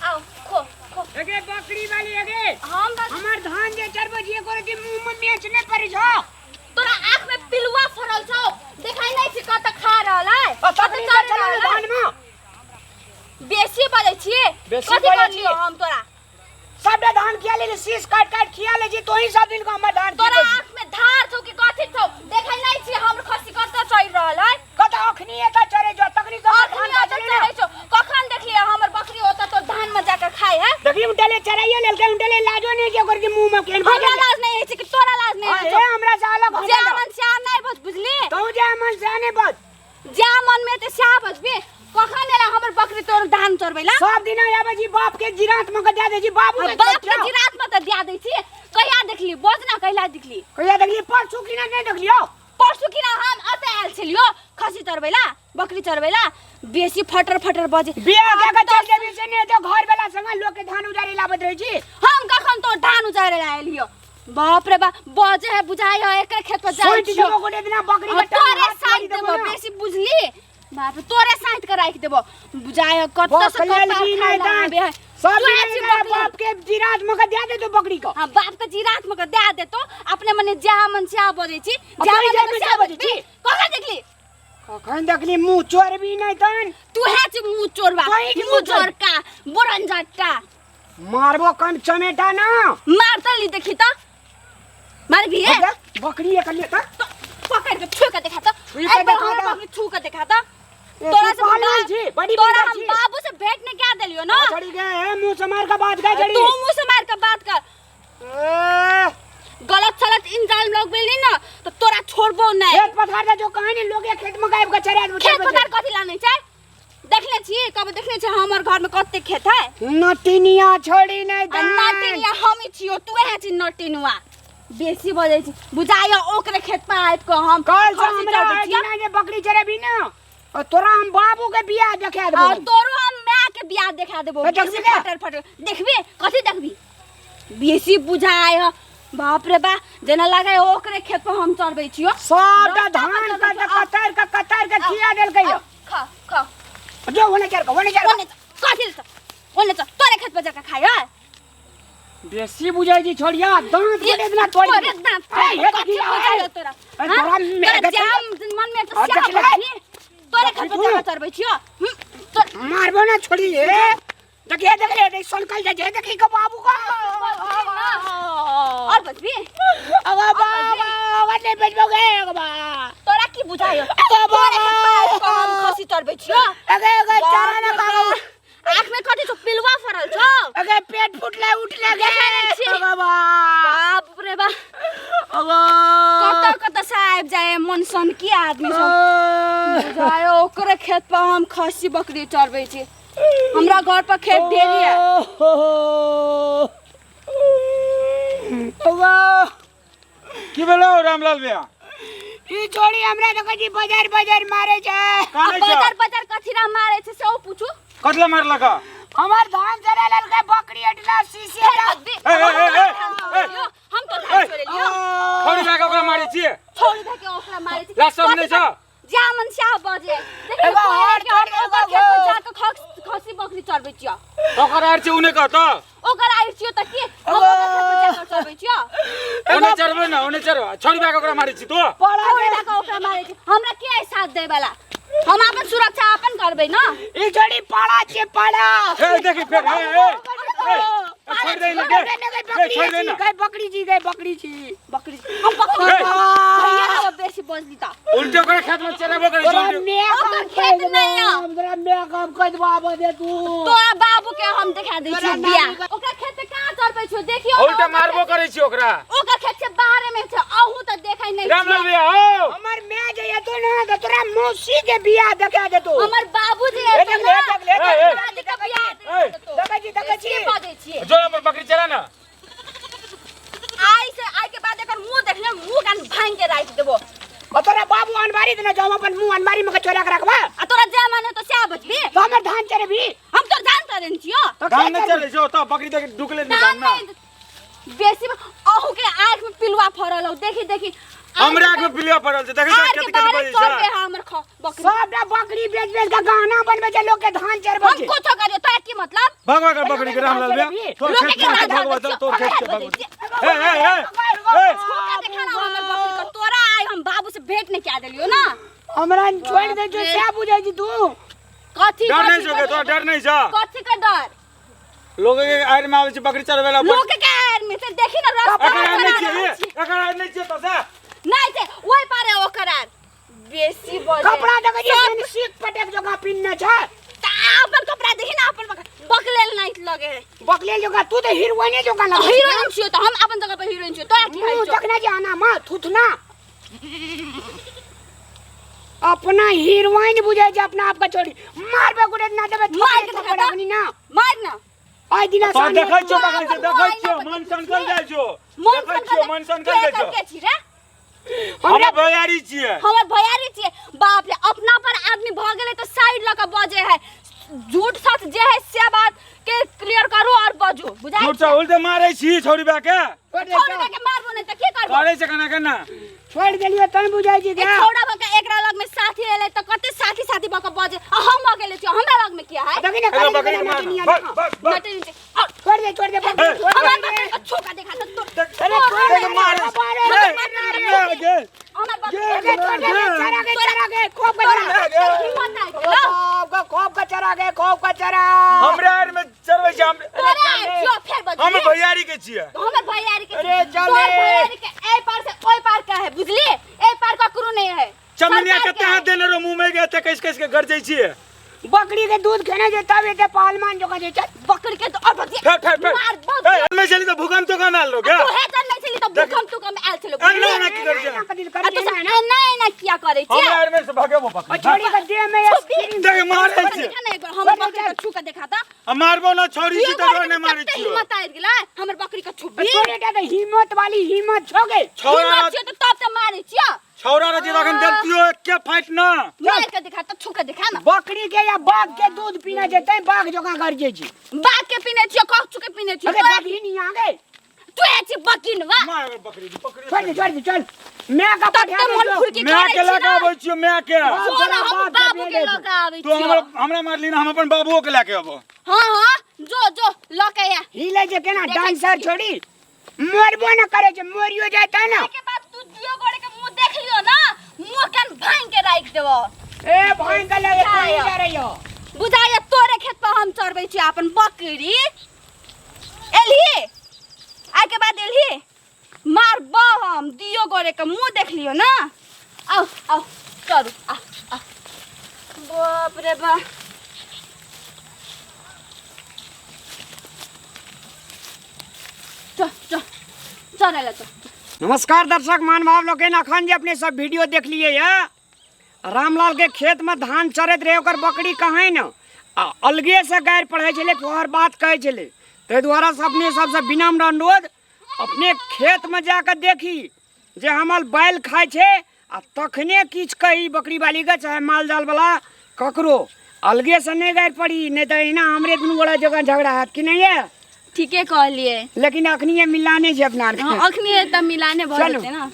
आओ खो खो एगे बकरी वाली एगे हम बस हमार धान जे चरबो जे करे कि मुंह में बेचने पड़ी छो तोरा आंख में पिलुआ फरल छौ देखाई नै छी कत खा रहल है बकरी का चलो धान में बेसी बजै छी कथि कहलियो हम तोरा सब धान खिया ले शीश काट काट खिया ले जी तो ही सब दिन को हमर धान तोरा आंख में धार छौ कि कथि छौ देखाई नै छी हमर खसी कत चढ़ रहल है कत अखनी एता चरे जो तकनी सब धान का चले चढ़ै छौ कखन देखलिए हमर बकरी होता तो धान में जाकर खाए है देखी उठले चराइए लेके उठले लाजो नहीं के कर के मुंह में केन हमरा लाज नहीं है कि तोरा लाज नहीं है ए हमरा साला घर जामन श्याम नहीं बस बुझली तो जामन जाने बस जामन में तो श्याम बसबे कखन एला हमर बकरी तोर धान चरबैला सब दिन आबे जी बाप के जिरात में दे दे जी बाबू के बाप के जिरात में त दिया दै छी कहिया देखली बोझ ना कहिला देखली कहिया देखली परसू की नहीं देखलियो परसू की ना हम अते आयल छलियो खसी चरबैला बकरी चरबैला बेसी फटर फटर बजे बिया के चल देबी से नहीं तो घर वाला संग लोग के धान उजारे लाबत रही छी हम कखन तो धान उजारे आयलियो बाप रे बा बजे है बुझाई है एक खेत पर जाई सोच देबो को देना बकरी के तोरे साइड देबो बेसी बुझली बाप तोरे साइड के राख देबो बुझाई है कत से कत खाबे है सब बाप के जिरात में दे दे तो बकरी को हां बाप के जिरात में दे दे तो अपने मने जामन से बजे छी जामन से बजे छी कखन देखली कखन देखली मुंह चोर भी नहीं तन तू है छी मुंह चोरवा मुंह चोर का बोरन जाटा मारबो कन चमेटा ना मार त ली देखी त मार भी है बकरी एक ले त पकड़ के छू के दिखा त छू के दिखा त बकरी छू के दिखा त तोरा से बड़ी तोरा हम बाबू से भेंट ने क्या देलियो ना चढ़ी गए मुंह से मार का बात गए चढ़ी तू मुंह से मार के बात कर गलत सलत इंजाम लोग बोली ना तो तोरा छोड़बो नहीं खेत पथार दे जो कहानी लोग ये खेत में गायब का चरे खेत पथार कथि लाने छै देखले छी कब देखले छी हमर घर में कते खेत है नटिनिया छोड़ी नहीं दे नटिनिया हम छियो तू है छी नटिनुआ बेसी बजे छी बुझाया ओकरे खेत पे आइत को हम कल से हमरा ना जे बकरी चरे भी ना और तोरा हम बाबू के बियाह देखा देबो और तोरो हम मां के बियाह देखा देबो बेसी फटर फटर देखबी कथि देखबी बेसी बुझाय ह बाप रे बा जना लागे ओकरे खेत पे हम चरबै छियो सब धान का कतर के खिया देल कहियो खा खा जो होने चर कथि ओने त तोरे खेत पे जाके खाय बेसी बुझाई जी छोड़िया दांत के इतना तोड़ तोरे दांत ये कथि बुझाय तोरा तोरा में जाम मन में तो श्याम तोरे खेत पे जाके चरबै छियो मारबो ना छोड़ी रे देखिए देख सनकल जाए देखी का बाबू का और बस भी अब बाबा वाले बजबोगे अब तोरा की बुझायो अब तोरे खेत पे हम खसी चरबै छियो अगे चारा ना खाओ आँख में कथि छ पिलुआ फरल छ अगे पेट फुटले उठले गे बाबा बाप रे बा अब कत साहेब जाए मन सन की आदमी सब बुझायो ओकरे खेत पे हम खसी बकरी चरबै छी हमरा घर पर खेत ढेरी है की भेलो रामलाल भैया ई छोड़ी हमरा तो कजी बाजार मारे छे बाजार कथि रा मारे छे से पूछू कतला मार लगा हमार धान चरे लल के बकरी अटला सीसी हम तो धान चोरे लियो छोड़ी भाग ओकरा मारे छिए छोड़ी भाग ओकरा मारे छी लास्ट सामने छ जामन श्याह बजे देखियो एगो और छोड़ ओकर खेत पे जाके खसी बकरी चरबै छियो ओकर आर छ उने का त ओकर आइर छियो त के ओकर खेत पे जाके चरबै छियो ओने चरबे न ओने चरबा छोड़ी भाग ओकरा मारे छी तो पड़ा छोड़ी भाग ओकरा मारे छी हमरा के साथ दे वाला हम अपन सुरक्षा अपन करबै न ई छोड़ी पड़ा छे पड़ा ए देखि फेर छोड़ दे लगे छोड़ दे ना बकरी जी बकरी हम भैया का बेसी बजली त उल्टे ओकरा खेत में चरबो करे तोरा छोड़ मैं ओकर खेत नहीं है हमरा मैं काम कर बाबा दे तू तोरा बाबू के हम देखा दै छी बिया ओकर खेत पे कहां चरबै छौ देखियो उल्टा मारबो करे छी ओकरा ओकर खेत से बाहर में छ आहू त देखाई नहीं रामलाल भैया हो हमर मैं जे तो ना तो तोरा मौसी के बियाह देखा दे तू हमर बाबू जे देख ले शादी का बियाह देखा जी बजै छी जो पर बकरी चला ना आई के बाद एकर मुंह देखले मुंह कान भांग के राख देबो तोरा बाबू अनबारी देना जाओ अपन मुंह अनबारी में चोरा के रखबा आ तोरा जे माने तो स्या बचबी तो हमर धान चरे भी हम तो जान तरेन छियो धान न चले जो तो बकरी देख ढुकले न धान ना बेसी अहू के आंख में पिलुआ फरल हो देखी देखी हमरा आंख में पिलुआ पड़ल छै देखै छ कते कते बजे कर छै हमर बकरी सबटा बकरी बेच बेच के गहना बनबे छै लोग के धान चरबे हम छै कुछ करियो तो की मतलब भगवा कर बकरी के रामलाल बे तोर लोग खेत के में राधा भगवा बच्चा, तोर खेत के भगवा भगवा ए छोका देखा ना हमर बकरी को तोरा आइ हम बाबू से भेंट नहीं क्या देलियो ना हमरा छोड़ दे जो क्या बुझै छी तू कथी डर नहीं छौ तो डर नहीं छ कथी का डर लोग के आर में आवे छै बकरी चरवेला लोग के आर में से देखी ना रास्ता एकर नहीं छै एकर नहीं छै तो से नहीं से ओइ पारे ओकर आर बेसी बजे कपड़ा देखै छी सीख पटक जगह पिन्ने छै ता अपन कपड़ा देखी ना अपन बकलेल नहीं लगे बकले जगह तू तो हीरोइने जगह लगे हीरोइन छियो तो हम अपन जगह पे हीरोइन छियो तो की है देखना जाना मां थुथना अपना हीरोइन बुझै छै अपना आप का छोड़ी मारबे गुडे ना देबे मार के देखा पड़ा ना मार ना आइ दिना तो सामने देखै छ बकरी से देखै छ मन संकल जाइ छ देखै छ मन संकल जाइ छ के छी रे हमरा भैयारी छियै हमर भैयारी छियै बाप रे अपना पर आदमी भ गेले तो साइड ल के बजे है झूठ सच जे है से बात के क्लियर करू और बजू बुझाई झूठ से उल्टे मारै छी छोड़ी बा के छोड़ के मारबो नहीं त की करबो करे छै कना केना छोड़ देलिए तन बुझाई छी एक छोड़ा बका एकरा लग में साथी एले त कते साथी साथी बका बजे हम अकेले छी हमरा लग में किया है देखी ना एगो बकरी के मार बस बस बस नटे नीचे और छोड़ दे बकरी हमार बकरी का छोका देखा तो अरे छोड़ दे मार हमार बकरी चरा के खूब का चरा हमरा आर में चरबै छै हम भैयारी के छियै हमर भैयारी के अरे चल तोर भैयारी के ए पार से ओइ पार का है बुझली ए पार ककरो नहीं है चमनिया सरकार कते के हाथ देने रो मुंह में गए थे कैस कैस के गरजै छियै बकरी के दूध खेने जे तब एते पालमान जो जे बकरी के तो और बतिया फेर फेर फेर मार बहुत ए में चली तो भूकंप तो कम आल लो क्या तू है जन नहीं चली तो भूकंप तू कम आल चलो अन्ना ना की कर छै नहीं ना क्या करे छी हमरा आर में से भागे वो बकरी छोड़ी के देह में देख मारै छै देखा ना एक बार हमर बकरी का छू के देखा ता हम मारबो ना छोड़ी छी तो नहीं मारै छी हिम्मत आइ गेला हमर बकरी का छुबी छोड़े के हिम्मत वाली हिम्मत छोगे छोरा हिम्मत छियो तो तब से मारे छिया छोरा रे जखन देलतियो के फाइट ना मार के दिखा तो छू के दिखा ना बकरी के या बाघ के दूध पीना जेतै बाघ जका गरजे छी बाग के पीने छियो कख छू के पीने छियो अरे बकरी नहीं आ गए तू ऐसी बकिनवा मार बकरी छोड़ दे चल मैं का तब ते मन फुरकी मैं करे के छी लगा ना आबै छियो मैं के जोरा हम बाबू के लगा आबै तू छियो हमरा मारली ना हम अपन बाबूओ के लेके आबो हां जो लके या हिले जे केना डांसर छोड़ी मरबो न करे जे मरियो जाता ना के बाद तू दियो गोड़े के मुंह देख लियो ना मुंह कान भांग के राख देबो ए भाई के लगे कोई जा रहियो बुझाया तोरे खेत पर हम चरबै छी अपन बकरी एलही आइ के बाद एलही मारबो हम दियो गोड़े के मुंह देख लियो ना आओ आओ चलू आ बाप रे बा चल नमस्कार दर्शक महानुभाव लोग अखन जे अपने सब वीडियो देख लिए है रामलाल के खेत में धान चरत रहे ओकर बकरी कहाँ न अलगे से गायर पढ़े छले तोहर बात कहे छले ताहि द्वारा से अपने सबसे विनम्र अनुरोध अपने खेत में जाकर देखी जे हमर बैल खाए छे आ तखने किछ कही बकरी वाली के चाहे माल जाल वाला ककरो अलगे से नहीं गायर पड़ी नहीं तो एना हमरे दुनू गोड़ा जगह झगड़ा है कि नहीं है ठीके कहलिए लेकिन अखनी ये मिलाने छै अपना आर के। अखनी त मिलाने भऽ चलू। जेतै ना